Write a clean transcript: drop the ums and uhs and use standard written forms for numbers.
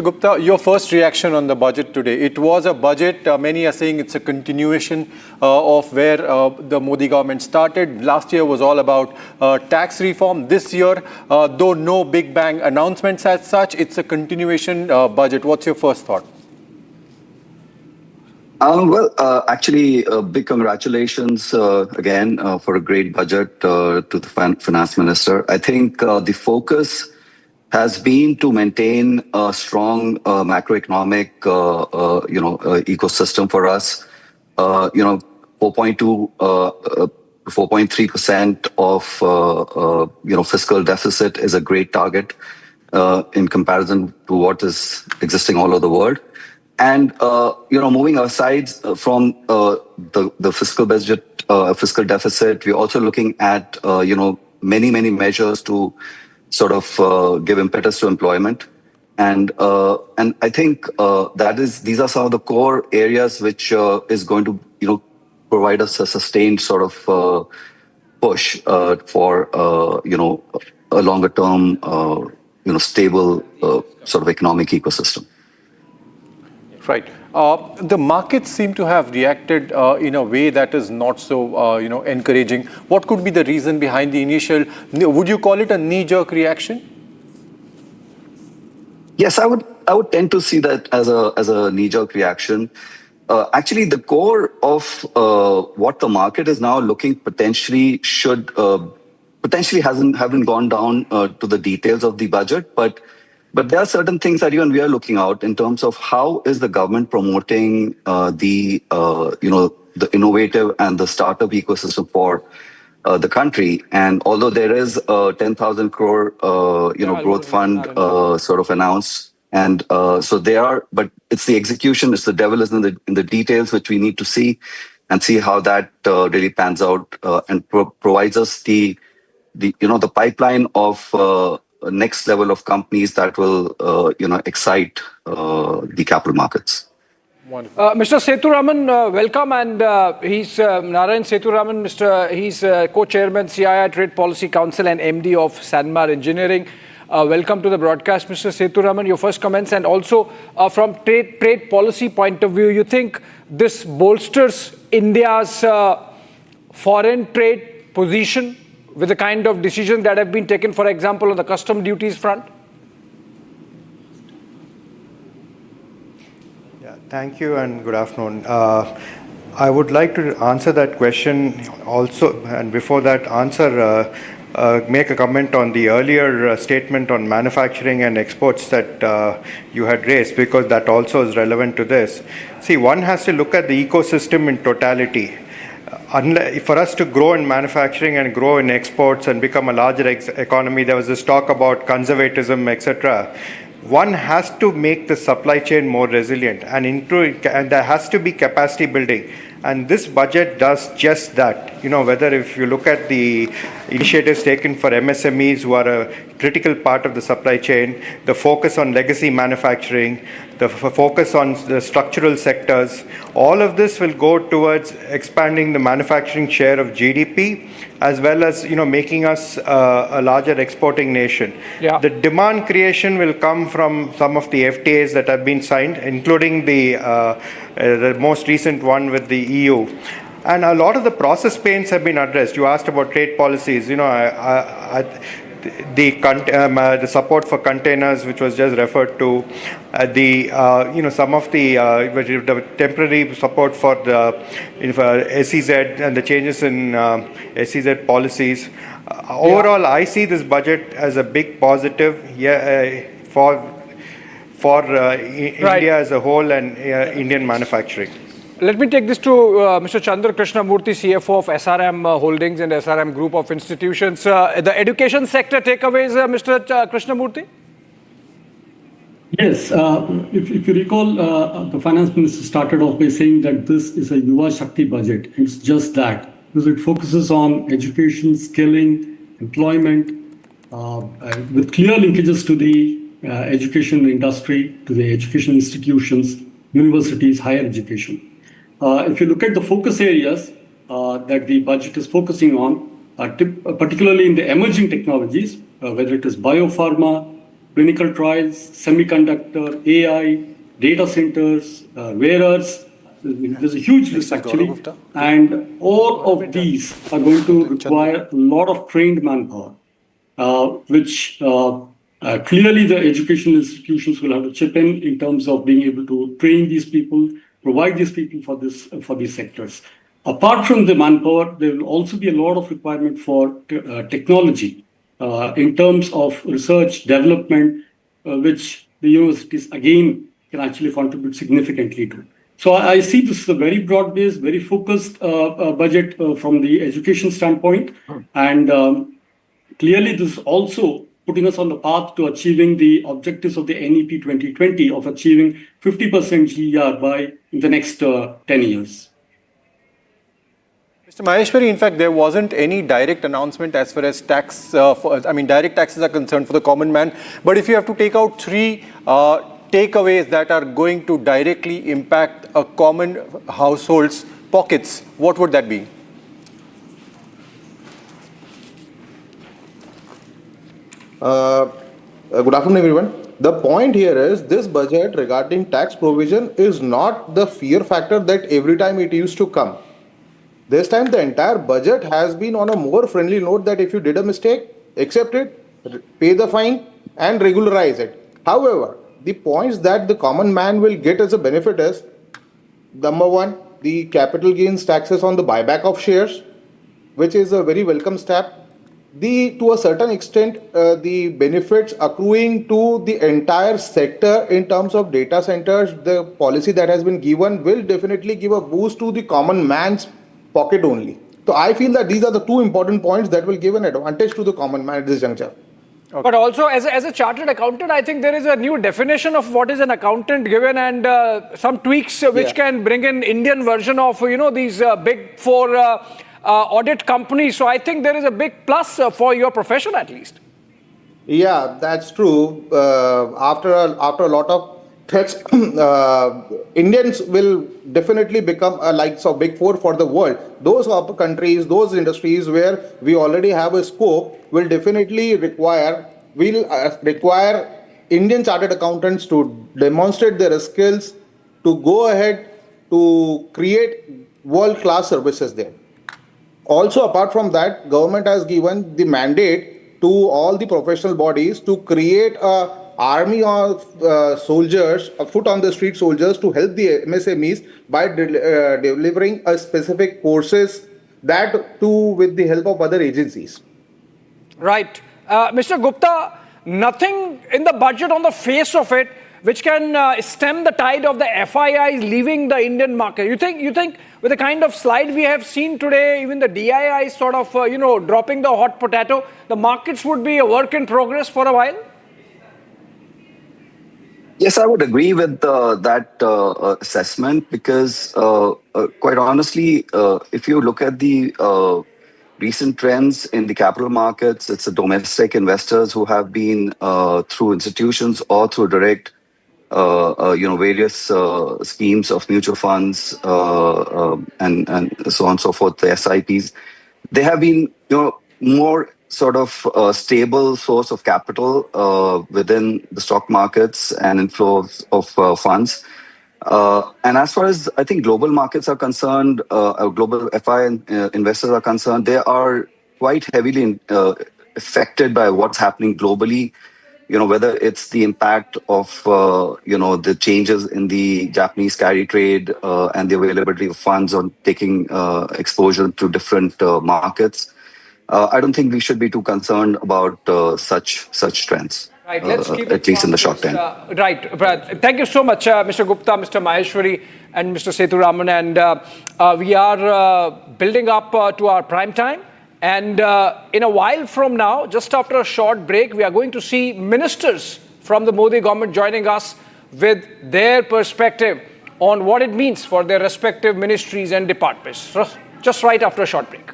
Gupta, your first reaction on the budget today. It was a budget, many are saying it's a continuation of where the Modi government started. Last year was all about tax reform. This year, though no big bang announcements as such, it's a continuation budget. What's your first thought? Actually, big congratulations again for a great budget to the finance minister. I think the focus has been to maintain a strong macroeconomic, ecosystem for us. 4.2, 4.3% of fiscal deficit is a great target in comparison to what is existing all over the world. And moving aside from the fiscal budget, fiscal deficit, we're also looking at many measures to sort of give impetus to employment, and I think these are some of the core areas which is going to provide us a sustained sort of push for a longer term stable sort of economic ecosystem. Right. The markets seem to have reacted in a way that is not so, encouraging. What could be the reason behind the initial, would you call it a knee-jerk reaction? Yes, I would tend to see that as a knee-jerk reaction. Actually, the core of what the market is now looking potentially haven't gone down to the details of the budget, but there are certain things that even we are looking out in terms of how is the government promoting the innovative and the startup ecosystem for the country. And although there is a 10,000 crore growth fund sort of announced, and so there are, but it's the execution, it's the devil is in the details, which we need to see and see how that really pans out and provides us the pipeline of next level of companies that will, excite the capital markets. Mr. Sethuraman, welcome, and he's Narayan Sethuraman. He's co-chairman, CII Trade Policy Council and MD of Sanmar Engineering. Welcome to the broadcast, Mr. Sethuraman. Your first comments, and also from trade policy point of view, you think this bolsters India's foreign trade position with the kind of decisions that have been taken, for example, on the custom duties front? Yeah, thank you and good afternoon. I would like to answer that question also, and before that answer, make a comment on the earlier statement on manufacturing and exports that you had raised, because that also is relevant to this. See, one has to look at the ecosystem in totality. For us to grow in manufacturing and grow in exports and become a larger economy, there was this talk about conservatism, etc. One has to make the supply chain more resilient, and there has to be capacity building. And this budget does just that. Whether if you look at the initiatives taken for MSMEs, who are a critical part of the supply chain, the focus on legacy manufacturing, the focus on the structural sectors, all of this will go towards expanding the manufacturing share of GDP, as well as making us a larger exporting nation. Yeah. The demand creation will come from some of the FTAs that have been signed, including the most recent one with the EU. And a lot of the process pains have been addressed. You asked about trade policies. The support for containers, which was just referred to, some of the temporary support for the SEZ and the changes in SEZ policies. Overall, I see this budget as a big positive for India as a whole and Indian manufacturing. Let me take this to Mr. Chandra Krishnamurthy, CFO of SRM Holdings and SRM Group of Institutions. The education sector takeaways, Mr. Krishnamurthy? Yes. If you recall, the finance minister started off by saying that this is a Yuva Shakti budget. It's just that, because it focuses on education, skilling, employment, with clear linkages to the education industry, to the education institutions, universities, higher education. If you look at the focus areas that the budget is focusing on, particularly in the emerging technologies, whether it is biopharma, clinical trials, semiconductor, AI, data centers, rare earths. There's a huge list actually. And all of these are going to require a lot of trained manpower, which clearly the education institutions will have to chip in terms of being able to train these people, provide these people for these sectors. Apart from the manpower, there will also be a lot of requirement for technology in terms of research, development, which the universities again can actually contribute significantly to. So I see this as a very broad-based, very focused budget from the education standpoint. And clearly this is also putting us on the path to achieving the objectives of the NEP 2020 of achieving 50% GER by in the next 10 years. Mr. Maheshwari, in fact, there wasn't any direct announcement as far as direct taxes are concerned for the common man. But if you have to take out three takeaways that are going to directly impact a common household's pockets, what would that be? Good afternoon, everyone. The point here is this budget regarding tax provision is not the fear factor that every time it used to come. This time the entire budget has been on a more friendly note that if you did a mistake, accept it, pay the fine and regularize it. However, the points that the common man will get as a benefit is, number one, the capital gains taxes on the buyback of shares, which is a very welcome step. To a certain extent, the benefits accruing to the entire sector in terms of data centers, the policy that has been given will definitely give a boost to the common man's pocket only. So I feel that these are the two important points that will give an advantage to the common man at this juncture. Okay. But also, as a chartered accountant, I think there is a new definition of what is an accountant given, and some tweaks which can bring in Indian version of these big four audit companies. So I think there is a big plus for your profession at least. Yeah, that's true. After a lot of threats, Indians will definitely become like big four for the world. Those countries, those industries where we already have a scope will definitely require Indian chartered accountants to demonstrate their skills to go ahead to create world-class services there. Also, apart from that, government has given the mandate to all the professional bodies to create a army of soldiers, foot on the street soldiers to help the MSMEs by delivering a specific courses, that too with the help of other agencies. Right. Mr. Gupta, nothing in the budget on the face of it which can stem the tide of the FIIs leaving the Indian market. You think with the kind of slide we have seen today, even the DII sort of, dropping the hot potato, the markets would be a work in progress for a while? Yes, I would agree with that assessment because, quite honestly, if you look at the recent trends in the capital markets, it's the domestic investors who have been through institutions or through direct, various schemes of mutual funds and so on and so forth, the SIPs. They have been, more sort of stable source of capital within the stock markets and inflows of funds. And as far as I think global markets are concerned, global FI investors are concerned, they are quite heavily affected by what's happening globally. Whether it's the impact of, the changes in the Japanese carry trade and the availability of funds on taking exposure to different markets. I don't think we should be too concerned about such trends. Right, let's keep at least in the short term. Right, Brad. Thank you so much, Mr. Gupta, Mr. Maheshwari, and Mr. Sethuraman. And we are building up to our prime time. And in a while from now, just after a short break, we are going to see ministers from the Modi government joining us with their perspective on what it means for their respective ministries and departments. Just right after a short break.